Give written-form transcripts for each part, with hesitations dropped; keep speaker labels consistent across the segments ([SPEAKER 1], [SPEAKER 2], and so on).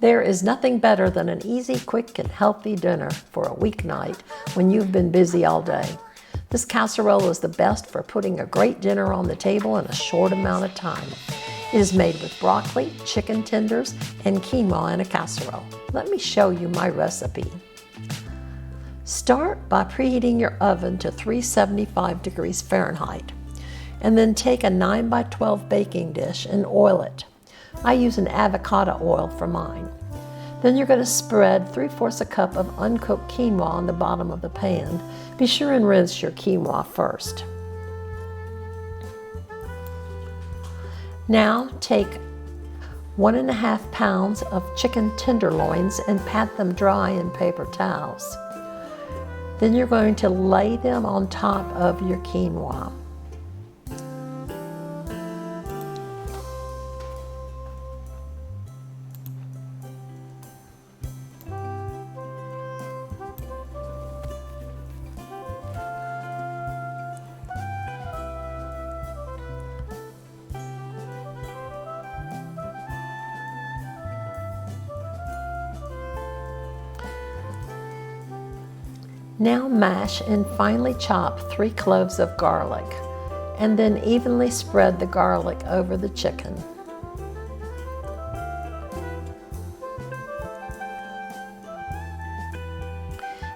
[SPEAKER 1] There is nothing better than an easy, quick, and healthy dinner for a weeknight when you've been busy all day. This casserole is the best for putting a great dinner on the table in a short amount of time. It is made with broccoli, chicken tenders, and quinoa in a casserole. Let me show you my recipe. Start by preheating your oven to 375 degrees Fahrenheit, and then take a 9 by 12 baking dish and oil it. I use an avocado oil for mine. Then you're going to spread 3/4 cup of uncooked quinoa on the bottom of the pan. Be sure and rinse your quinoa first. Now take 1.5 pounds of chicken tenderloins and pat them dry in paper towels. Then you're going to lay them on top of your quinoa. Now mash and finely chop 3 cloves of garlic, and then evenly spread the garlic over the chicken.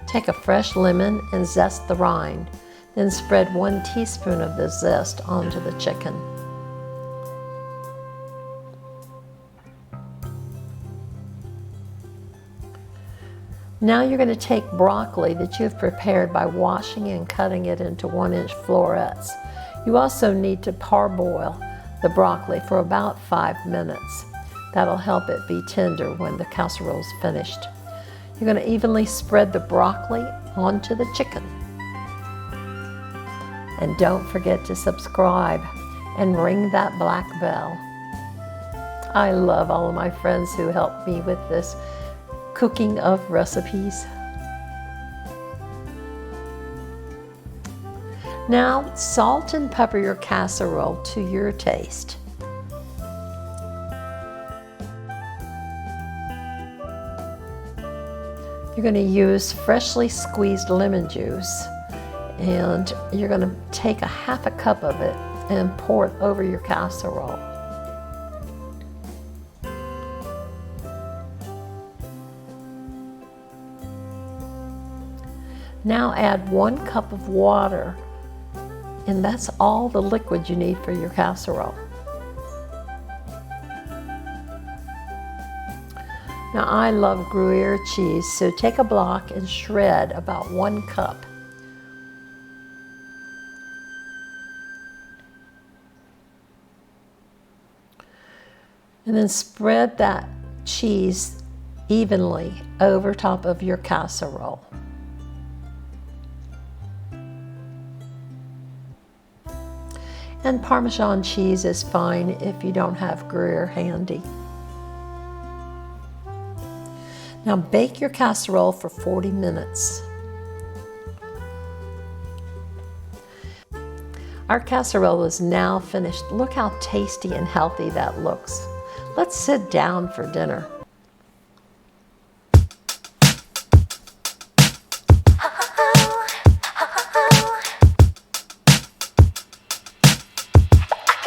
[SPEAKER 1] Take a fresh lemon and zest the rind, then spread 1 teaspoon of the zest onto the chicken. Now you're going to take broccoli that you've prepared by washing and cutting it into 1-inch florets. You also need to parboil the broccoli for about 5 minutes. That'll help it be tender when the casserole is finished. You're going to evenly spread the broccoli onto the chicken. And don't forget to subscribe and ring that black bell. I love all of my friends who help me with this cooking of recipes. Now salt and pepper your casserole to your taste. You're going to use freshly squeezed lemon juice, and you're going to take 1/2 cup of it and pour it over your casserole. Now add 1 cup of water, and that's all the liquid you need for your casserole. Now I love Gruyere cheese, so take a block and shred about 1 cup. And then spread that cheese evenly over top of your casserole. And Parmesan cheese is fine if you don't have Gruyere handy. Now bake your casserole for 40 minutes. Our casserole is now finished. Look how tasty and healthy that looks. Let's sit down for dinner.